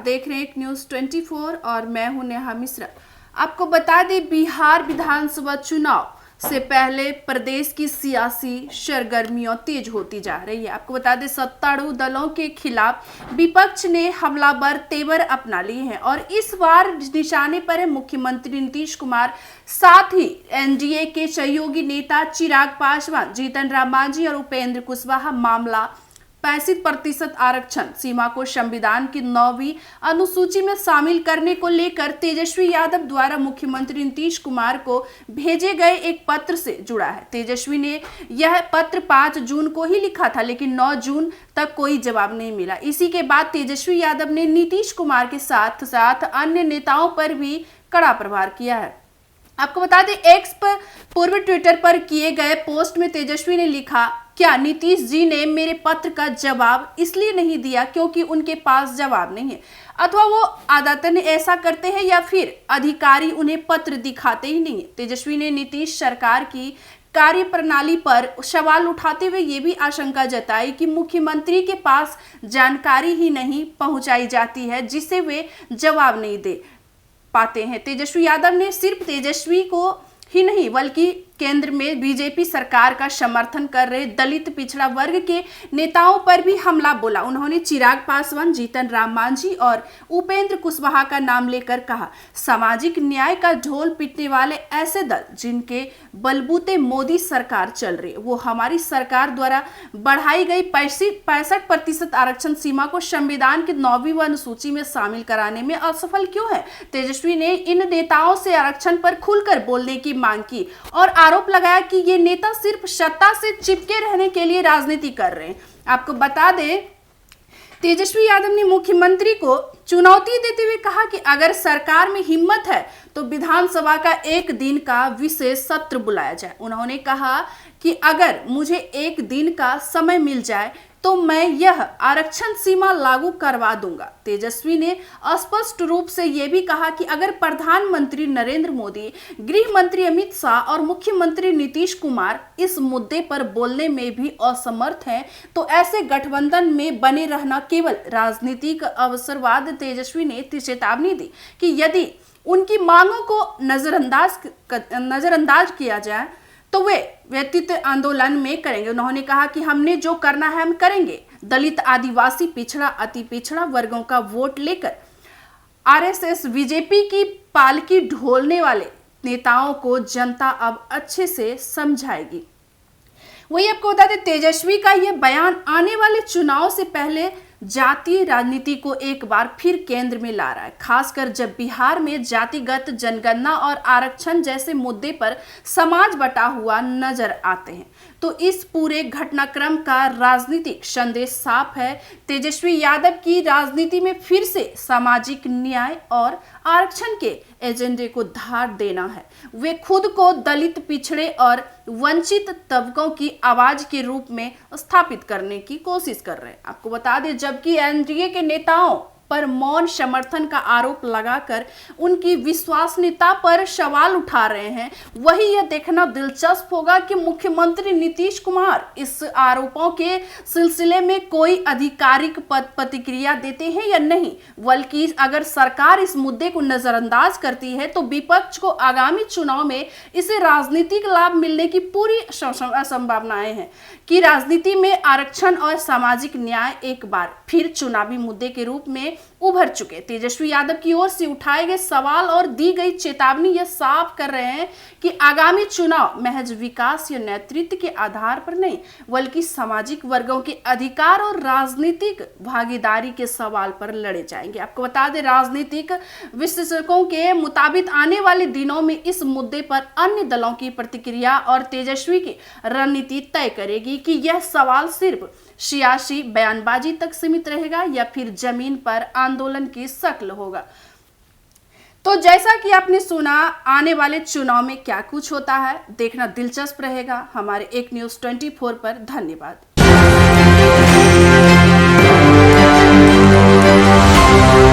देख रहे हैं एक न्यूज़ 24 और मैं हूं नेहा मिश्रा। आपको बता दें, बिहार विधानसभा चुनाव से पहले प्रदेश की सियासी सरगर्मियां तेज होती जा रही है। आपको बता दें, सत्तारूढ़ दलों के खिलाफ विपक्ष ने हमलावर तेवर अपना लिए हैं और इस बार निशाने पर है मुख्यमंत्री नीतीश कुमार, साथ ही एनडीए के सहयोगी नेता चिराग पासवान, जीतन राम मांझी और उपेंद्र कुशवाहा। मामला 65% आरक्षण सीमा को संविधान की 9वीं अनुसूची में शामिल करने को लेकर तेजस्वी यादव द्वारा मुख्यमंत्री नीतीश कुमार को भेजे गए एक पत्र से जुड़ा है। तेजस्वी ने यह पत्र 5 जून को ही लिखा था, लेकिन 9 जून तक कोई जवाब नहीं मिला। इसी के बाद तेजस्वी यादव ने नीतीश कुमार के साथ साथ अन्य नेताओं पर भी कड़ा प्रहार किया है। आपको बता दें, एक्स पर पूर्व ट्विटर पर किए गए पोस्ट में तेजस्वी ने लिखा, क्या नीतीश जी ने मेरे पत्र का जवाब इसलिए नहीं दिया क्योंकि उनके पास जवाब नहीं है, अथवा वो आदतन ऐसा करते हैं या फिर अधिकारी उन्हें पत्र दिखाते ही नहीं है। तेजस्वी ने नीतीश सरकार की कार्यप्रणाली पर सवाल उठाते हुए ये भी आशंका जताई कि मुख्यमंत्री के पास जानकारी ही नहीं पहुंचाई जाती है जिसे वे जवाब नहीं दे पाते हैं। तेजस्वी यादव ने सिर्फ तेजस्वी को ही नहीं बल्कि केंद्र में बीजेपी सरकार का समर्थन कर रहे दलित पिछड़ा वर्ग के नेताओं पर भी हमला बोला। उन्होंने चिराग पासवान, जीतन राम मांझी और उपेंद्र कुशवाहा का नाम लेकर कहा, सामाजिक न्याय का ढोल पीटने वाले ऐसे दल जिनके बलबूते मोदी सरकार चल रही है, वो हमारी सरकार द्वारा बढ़ाई गई 65% आरक्षण सीमा को संविधान की 9वीं अनुसूची में शामिल कराने में असफल क्यों है। तेजस्वी ने इन नेताओं से आरक्षण पर खुलकर बोलने की मांग की और आरोप लगाया कि ये नेता सिर्फ सत्ता से चिपके रहने के लिए राजनीति कर रहे हैं। आपको बता दें, तेजस्वी यादव ने मुख्यमंत्री को चुनौती देते हुए कहा कि अगर सरकार में हिम्मत है तो विधानसभा का एक दिन का विशेष सत्र बुलाया जाए। उन्होंने कहा कि अगर मुझे एक दिन का समय मिल जाए तो मैं यह आरक्षण सीमा लागू करवा दूंगा। तेजस्वी ने स्पष्ट रूप से यह भी कहा कि अगर प्रधानमंत्री नरेंद्र मोदी, गृह मंत्री अमित शाह और मुख्यमंत्री नीतीश कुमार इस मुद्दे पर बोलने में भी असमर्थ हैं तो ऐसे गठबंधन में बने रहना केवल राजनीतिक अवसरवाद। तेजस्वी ने चेतावनी दी कि यदि उनकी मांगों को नजरअंदाज किया जाए तो वे व्यतीत आंदोलन में करेंगे। उन्होंने कहा कि हमने जो करना है हम करेंगे। दलित, आदिवासी, पिछड़ा, अति पिछड़ा वर्गों का वोट लेकर आरएसएस, बीजेपी की पालकी ढोलने वाले नेताओं को जनता अब अच्छे से समझाएगी। वही आपको बता दें, तेजस्वी का यह बयान आने वाले चुनाव से पहले जातीय राजनीति को एक बार फिर केंद्र में ला रहा है, खासकर जब बिहार में जातिगत जनगणना और आरक्षण जैसे मुद्दे पर समाज बटा हुआ नजर आते हैं। तो इस पूरे घटनाक्रम का राजनीतिक संदेश साफ है। तेजस्वी यादव की राजनीति में फिर से सामाजिक न्याय और आरक्षण के एजेंडे को धार देना है। वे खुद को दलित, पिछड़े और वंचित तबकों की आवाज के रूप में स्थापित करने की कोशिश कर रहे हैं। आपको बता दें, जबकि एनडीए के नेताओं पर मौन समर्थन का आरोप लगाकर उनकी विश्वसनीयता पर सवाल उठा रहे हैं, वही यह देखना दिलचस्प होगा कि मुख्यमंत्री नीतीश कुमार इस आरोपों के सिलसिले में कोई आधिकारिक प्रतिक्रिया देते हैं या नहीं, बल्कि अगर सरकार इस मुद्दे को नजरअंदाज करती है तो विपक्ष को आगामी चुनाव में इसे राजनीतिक लाभ मिलने की पूरी संभावनाएं हैं कि राजनीति में आरक्षण और सामाजिक न्याय एक बार फिर चुनावी मुद्दे के रूप में उभर चुके। तेजस्वी यादव की ओर से उठाए गए सवाल और दी गई चेतावनी यह साफ कर रहे हैं कि आगामी चुनाव महज विकास या नेतृत्व के आधार पर नहीं, बल्कि सामाजिक वर्गों के अधिकार और राजनीतिक भागीदारी के सवाल पर लड़े जाएंगे। आपको बता दें, राजनीतिक विश्लेषकों के मुताबिक आने वाले दिनों में इस मुद्दे पर अन्य दलों की प्रतिक्रिया और तेजस्वी की रणनीति तय करेगी कि यह सवाल सिर्फ सियासी बयानबाजी तक सीमित रहेगा या फिर जमीन पर आंदोलन की शक्ल होगा। तो जैसा कि आपने सुना, आने वाले चुनाव में क्या कुछ होता है देखना दिलचस्प रहेगा। हमारे एक न्यूज़ 24 पर धन्यवाद।